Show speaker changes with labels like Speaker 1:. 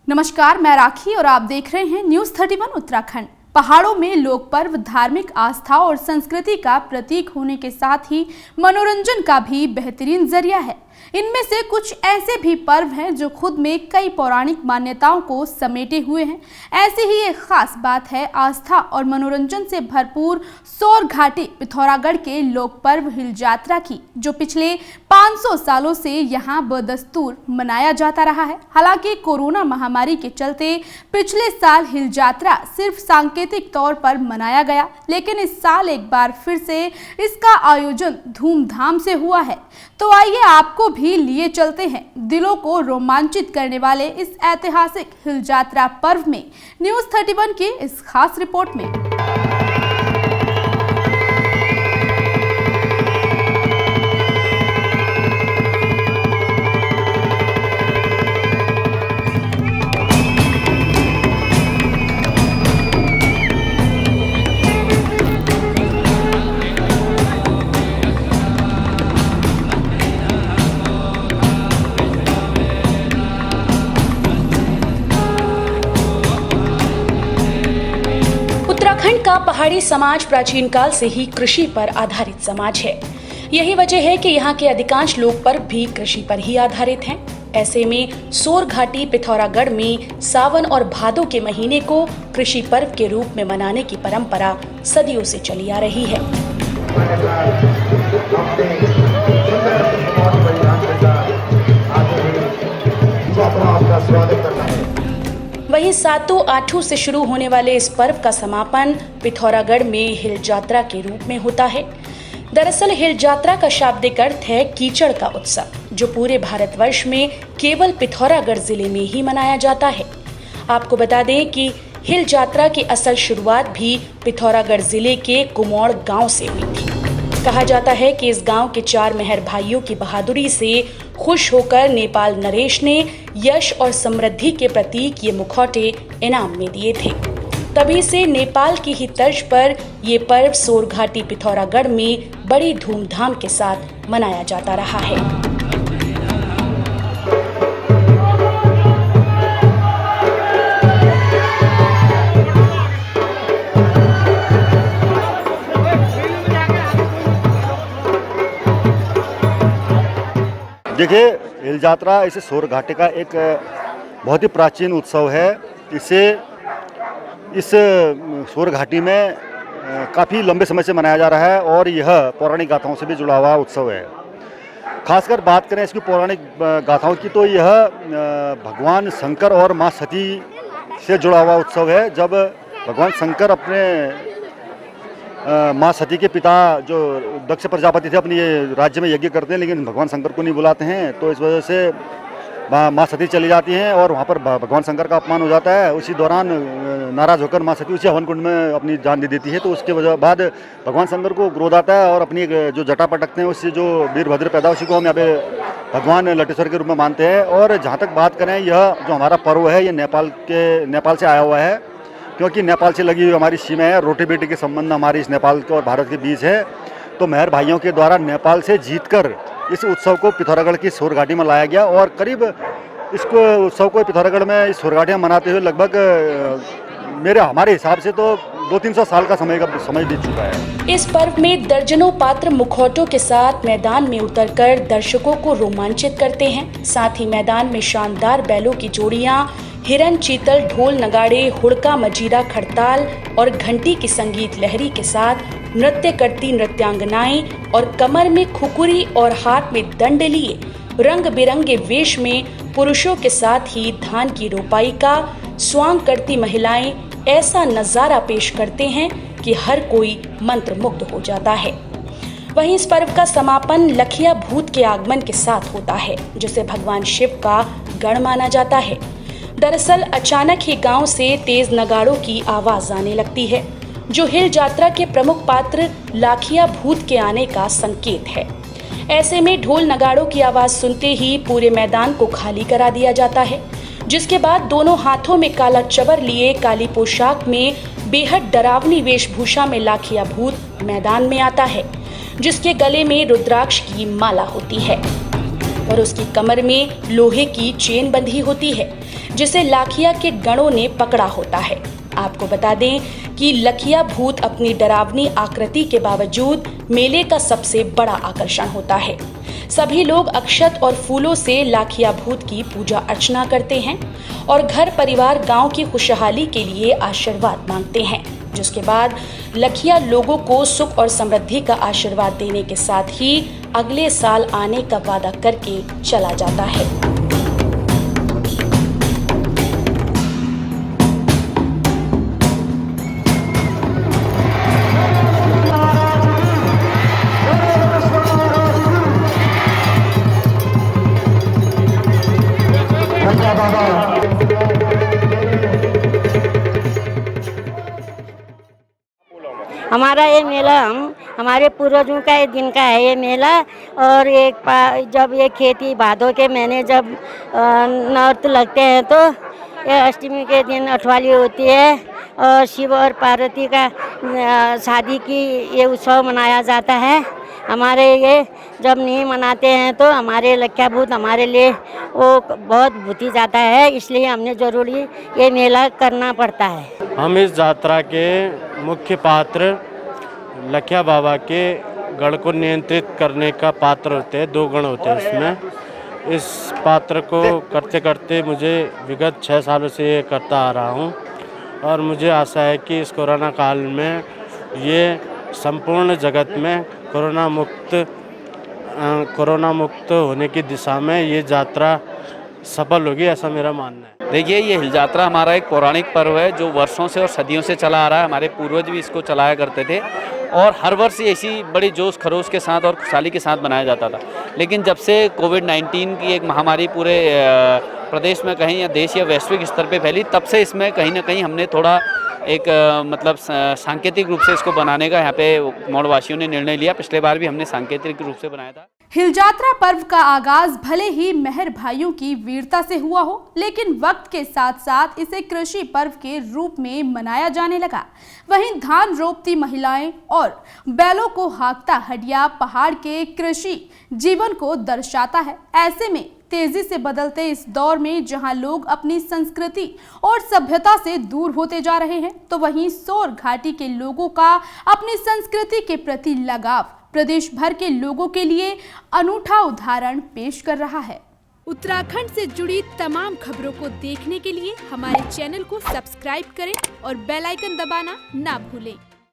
Speaker 1: नमस्कार, मैं राखी और आप देख रहे हैं न्यूज़ 31 उत्तराखंड। पहाड़ों में लोक पर्व धार्मिक आस्था और संस्कृति का प्रतीक होने के साथ ही मनोरंजन का भी बेहतरीन जरिया है। इनमें से कुछ ऐसे भी पर्व हैं जो खुद में कई पौराणिक मान्यताओं को समेटे हुए हैं। ऐसी ही एक खास बात है आस्था और मनोरंजन से भरपूर सौर घाटी पिथौरागढ़ के लोक पर्व हिल जात्रा की, जो पिछले 500 सालों से यहाँ बदस्तूर मनाया जाता रहा है। हालांकि कोरोना महामारी के चलते पिछले साल हिल जात्रा सिर्फ सांकेतिक तौर पर मनाया गया, लेकिन इस साल एक बार फिर से इसका आयोजन धूमधाम से हुआ है। तो आइए आपको भी लिए चलते हैं दिलों को रोमांचित करने वाले इस ऐतिहासिक हिल जात्रा पर्व में न्यूज़ 31 की इस खास रिपोर्ट में।
Speaker 2: उत्तराखंड का पहाड़ी समाज प्राचीन काल से ही कृषि पर आधारित समाज है। यही वजह है कि यहाँ के अधिकांश लोक पर्व भी कृषि पर ही आधारित हैं। ऐसे में सौर घाटी पिथौरागढ़ में सावन और भादो के महीने को कृषि पर्व के रूप में मनाने की परंपरा सदियों से चली आ रही है। वहीं सातों आठों से शुरू होने वाले इस पर्व का समापन पिथौरागढ़ में हिल जात्रा के रूप में होता है। दरअसल हिल जात्रा का शाब्दिक अर्थ है कीचड़ का उत्सव, जो पूरे भारतवर्ष में केवल पिथौरागढ़ जिले में ही मनाया जाता है। आपको बता दें कि हिल जात्रा की असल शुरुआत भी पिथौरागढ़ जिले के कुमौड़ गांव से हुई थी। कहा जाता है कि इस गांव के 4 मेहर भाइयों की बहादुरी से खुश होकर नेपाल नरेश ने यश और समृद्धि के प्रतीक ये मुखौटे इनाम में दिए थे। तभी से नेपाल की ही तर्ज पर ये पर्व सौर घाटी पिथौरागढ़ में बड़ी धूमधाम के साथ मनाया जाता रहा है।
Speaker 3: देखिए, हिल जात्रा इसे सौर घाटी का एक बहुत ही प्राचीन उत्सव है। इस सौर घाटी में काफ़ी लंबे समय से मनाया जा रहा है और यह पौराणिक गाथाओं से भी जुड़ा हुआ उत्सव है। खासकर बात करें इसकी पौराणिक गाथाओं की तो यह भगवान शंकर और माँ सती से जुड़ा हुआ उत्सव है। जब भगवान शंकर अपने माँ सती के पिता जो दक्ष प्रजापति थे अपने राज्य में यज्ञ करते हैं, लेकिन भगवान शंकर को नहीं बुलाते हैं, तो इस वजह से माँ सती चली जाती हैं और वहाँ पर भगवान शंकर का अपमान हो जाता है। उसी दौरान नाराज होकर माँ सती उसी हवन कुंड में अपनी जान दे देती है। तो उसके बाद भगवान शंकर को क्रोध आता है और अपनी जो जटा पटकते हैं, उससे जो वीरभद्र पैदा उसी को हम यहाँ पे भगवान लटेश्वर के रूप में मानते हैं। और जहाँ तक बात करें, यह जो हमारा पर्व है ये नेपाल से आया हुआ है, क्योंकि नेपाल से लगी हुई हमारी सीमा है। रोटी बेटी के संबंध हमारी इस नेपाल के और भारत के बीच है। तो मेहर भाइयों के द्वारा नेपाल से जीतकर इस उत्सव को पिथौरागढ़ की सौर घाटी में लाया गया और करीब इसको उत्सव को पिथौरागढ़ में इस सौर घाटी में मनाते हुए लगभग हमारे हिसाब से तो 200-300 साल का समय बीत चुका है।
Speaker 2: इस पर्व में दर्जनों पात्र मुखौटों के साथ मैदान में उतरकर दर्शकों को रोमांचित करते हैं। साथ ही मैदान में शानदार बैलों की जोड़ियां, हिरन, चीतल, ढोल, नगाड़े, हुड़का, मजीरा, खड़ताल और घंटी की संगीत लहरी के साथ नृत्य करती नृत्यांगनाएं और कमर में खुकुरी और हाथ में दंड लिए रंग बिरंगे वेश में पुरुषों के साथ ही धान की रोपाई का स्वांग करती महिलाएं ऐसा नजारा पेश करते हैं कि हर कोई मंत्रमुग्ध हो जाता है। वहीं इस पर्व का समापन लखिया भूत के आगमन के साथ होता है, जिसे भगवान शिव का गढ़ माना जाता है। दरअसल अचानक ही गांव से तेज नगाड़ों की आवाज आने लगती है, जो हिल जात्रा के प्रमुख पात्र लाखिया भूत के आने का संकेत है। ऐसे में ढोल नगाड़ों की आवाज सुनते ही पूरे मैदान को खाली करा दिया जाता है, जिसके बाद दोनों हाथों में काला चबर लिए काली पोशाक में बेहद डरावनी वेशभूषा में लाखिया भूत मैदान में आता है, जिसके गले में रुद्राक्ष की माला होती है और उसकी कमर में लोहे की चेन बंधी होती है। जिसे लाखिया के गणों ने पकड़ा होता है। आपको बता दें कि लखिया भूत अपनी डरावनी आकृति के बावजूद मेले का सबसे बड़ा आकर्षण होता है। सभी लोग अक्षत और फूलों से लाखिया भूत की पूजा अर्चना करते हैं और घर परिवार गांव की खुशहाली के लिए आशीर्वाद मांगते हैं, जिसके बाद लखिया लोगों को सुख और समृद्धि का आशीर्वाद देने के साथ ही अगले साल आने का वादा करके चला जाता है।
Speaker 4: हमारा ये मेला हमारे पूर्वजों का एक दिन का है ये मेला। और जब ये खेती भादों के महीने जब नौरत लगते हैं तो ये अष्टमी के दिन अठवाली होती है और शिव और पार्वती का शादी की ये उत्सव मनाया जाता है। हमारे ये जब नहीं मनाते हैं तो हमारे लखिया भूत हमारे लिए वो बहुत भूती जाता है, इसलिए हमने ज़रूरी ये मेला करना पड़ता है।
Speaker 5: हम इस यात्रा के मुख्य पात्र लखिया बाबा के गण को नियंत्रित करने का पात्र होते हैं। 2 गण होते हैं इसमें। इस पात्र को करते करते मुझे विगत 6 सालों से ये करता आ रहा हूँ और मुझे आशा है कि इस कोरोना काल में ये संपूर्ण जगत में कोरोना मुक्त होने की दिशा में ये यात्रा सफल होगी, ऐसा मेरा मानना है।
Speaker 6: देखिए, ये हिल यात्रा हमारा एक पौराणिक पर्व है जो वर्षों से और सदियों से चला आ रहा है। हमारे पूर्वज भी इसको चलाया करते थे और हर वर्ष ऐसी बड़ी जोश खरोश के साथ और खुशहाली के साथ मनाया जाता था। लेकिन जब से कोविड-19 की एक महामारी पूरे प्रदेश में कहीं या देश या वैश्विक स्तर पे फैली, तब से इसमें कहीं ना कहीं हमने थोड़ा एक मतलब सांकेतिक रूप से इसको बनाने का यहाँ पे मौड़वासियों ने निर्णय लिया। पिछले बार भी हमने सांकेतिक रूप से बनाया था।
Speaker 1: हिल यात्रा पर्व का आगाज भले ही मेहर भाइयों की वीरता से हुआ हो, लेकिन वक्त के साथ साथ इसे कृषि पर्व के रूप में मनाया जाने लगा। वहीं धान रोपती महिलाएं और बैलों को हाँकता हडिया पहाड़ के कृषि जीवन को दर्शाता है। ऐसे में तेजी से बदलते इस दौर में जहां लोग अपनी संस्कृति और सभ्यता से दूर होते जा रहे हैं, तो वहीं सोर घाटी के लोगों का अपनी संस्कृति के प्रति लगाव प्रदेश भर के लोगों के लिए अनूठा उदाहरण पेश कर रहा है। उत्तराखंड से जुड़ी तमाम खबरों को देखने के लिए हमारे चैनल को सब्सक्राइब करें और बेल आइकन दबाना ना भूलें।